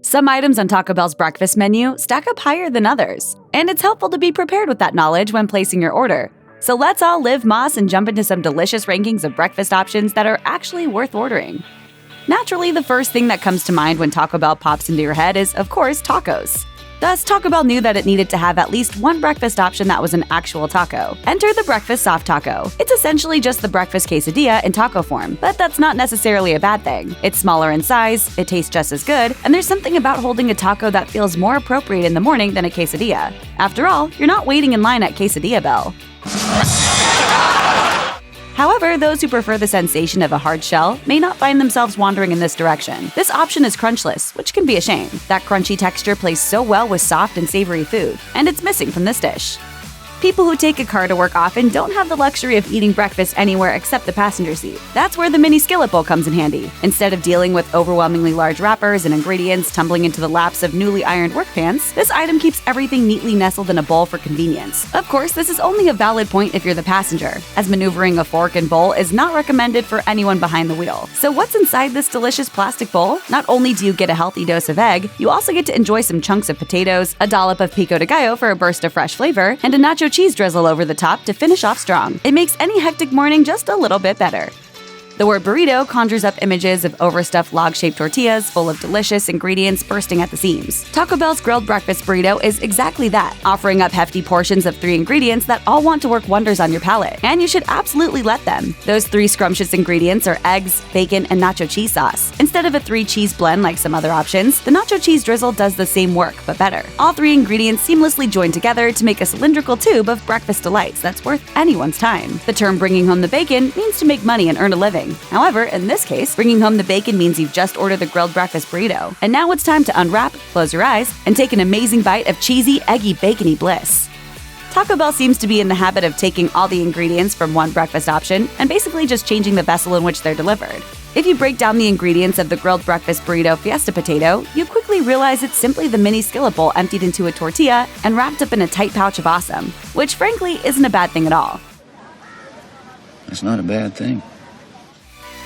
Some items on Taco Bell's breakfast menu stack up higher than others, and it's helpful to be prepared with that knowledge when placing your order. So let's all live Moss and jump into some delicious rankings of breakfast options that are actually worth ordering. Naturally, the first thing that comes to mind when Taco Bell pops into your head is, of course, tacos. Thus, Taco Bell knew that it needed to have at least one breakfast option that was an actual taco. Enter the Breakfast Soft Taco. It's essentially just the breakfast quesadilla in taco form, but that's not necessarily a bad thing. It's smaller in size, it tastes just as good, and there's something about holding a taco that feels more appropriate in the morning than a quesadilla. After all, you're not waiting in line at Quesadilla Bell. However, those who prefer the sensation of a hard shell may not find themselves wandering in this direction. This option is crunchless, which can be a shame. That crunchy texture plays so well with soft and savory food, and it's missing from this dish. People who take a car to work often don't have the luxury of eating breakfast anywhere except the passenger seat. That's where the mini skillet bowl comes in handy. Instead of dealing with overwhelmingly large wrappers and ingredients tumbling into the laps of newly ironed work pans, this item keeps everything neatly nestled in a bowl for convenience. Of course, this is only a valid point if you're the passenger, as maneuvering a fork and bowl is not recommended for anyone behind the wheel. So what's inside this delicious plastic bowl? Not only do you get a healthy dose of egg, you also get to enjoy some chunks of potatoes, a dollop of pico de gallo for a burst of fresh flavor, and a nacho cheese drizzle over the top to finish off strong. It makes any hectic morning just a little bit better. The word burrito conjures up images of overstuffed log-shaped tortillas full of delicious ingredients bursting at the seams. Taco Bell's grilled breakfast burrito is exactly that, offering up hefty portions of 3 ingredients that all want to work wonders on your palate. And you should absolutely let them. Those 3 scrumptious ingredients are eggs, bacon, and nacho cheese sauce. Instead of a 3-cheese blend like some other options, the nacho cheese drizzle does the same work, but better. All 3 ingredients seamlessly join together to make a cylindrical tube of breakfast delights that's worth anyone's time. The term bringing home the bacon means to make money and earn a living. However, in this case, bringing home the bacon means you've just ordered the grilled breakfast burrito. And now it's time to unwrap, close your eyes, and take an amazing bite of cheesy, eggy, bacony bliss. Taco Bell seems to be in the habit of taking all the ingredients from one breakfast option and basically just changing the vessel in which they're delivered. If you break down the ingredients of the grilled breakfast burrito fiesta potato, you quickly realize it's simply the mini skillet bowl emptied into a tortilla and wrapped up in a tight pouch of awesome, which frankly isn't a bad thing at all. It's not a bad thing.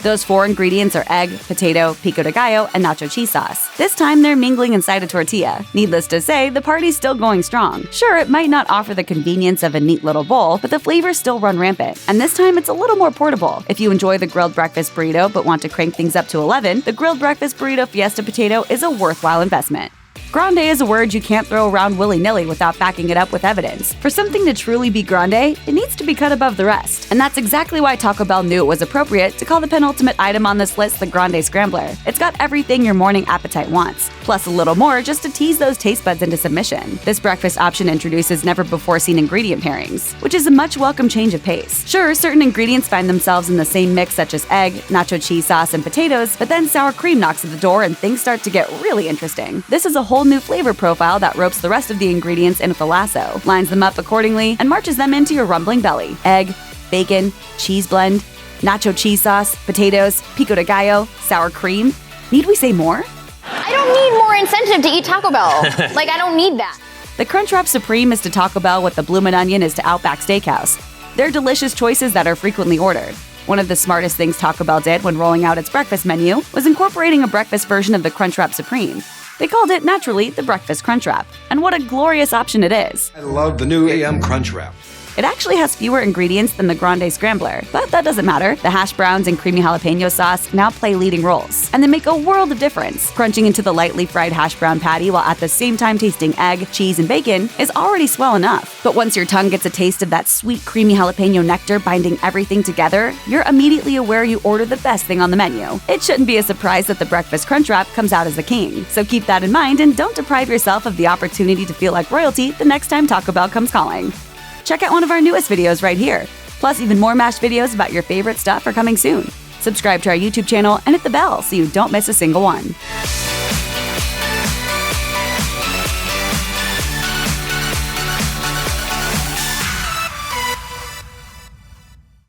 Those 4 ingredients are egg, potato, pico de gallo, and nacho cheese sauce. This time they're mingling inside a tortilla. Needless to say, the party's still going strong. Sure, it might not offer the convenience of a neat little bowl, but the flavors still run rampant. And this time it's a little more portable. If you enjoy the grilled breakfast burrito but want to crank things up to 11, the grilled breakfast burrito fiesta potato is a worthwhile investment. Grande is a word you can't throw around willy-nilly without backing it up with evidence. For something to truly be grande, it needs to be cut above the rest. And that's exactly why Taco Bell knew it was appropriate to call the penultimate item on this list the Grande Scrambler. It's got everything your morning appetite wants, plus a little more just to tease those taste buds into submission. This breakfast option introduces never-before-seen ingredient pairings, which is a much welcome change of pace. Sure, certain ingredients find themselves in the same mix such as egg, nacho cheese sauce, and potatoes, but then sour cream knocks at the door and things start to get really interesting. This is a whole new flavor profile that ropes the rest of the ingredients in with a lasso, lines them up accordingly, and marches them into your rumbling belly. Egg, bacon, cheese blend, nacho cheese sauce, potatoes, pico de gallo, sour cream. Need we say more? I don't need more incentive to eat Taco Bell. I don't need that. The Crunchwrap Supreme is to Taco Bell what the Bloomin' Onion is to Outback Steakhouse. They're delicious choices that are frequently ordered. One of the smartest things Taco Bell did when rolling out its breakfast menu was incorporating a breakfast version of the Crunchwrap Supreme. They called it, naturally, the Breakfast Crunchwrap. And what a glorious option it is. I love the new AM Crunchwrap. It actually has fewer ingredients than the Grande Scrambler, but that doesn't matter. The hash browns and creamy jalapeno sauce now play leading roles, and they make a world of difference. Crunching into the lightly fried hash brown patty while at the same time tasting egg, cheese, and bacon is already swell enough. But once your tongue gets a taste of that sweet, creamy jalapeno nectar binding everything together, you're immediately aware you ordered the best thing on the menu. It shouldn't be a surprise that the Breakfast Crunchwrap comes out as the king. So keep that in mind and don't deprive yourself of the opportunity to feel like royalty the next time Taco Bell comes calling. Check out one of our newest videos right here. Plus, even more mashed videos about your favorite stuff are coming soon. Subscribe to our YouTube channel and hit the bell so you don't miss a single one.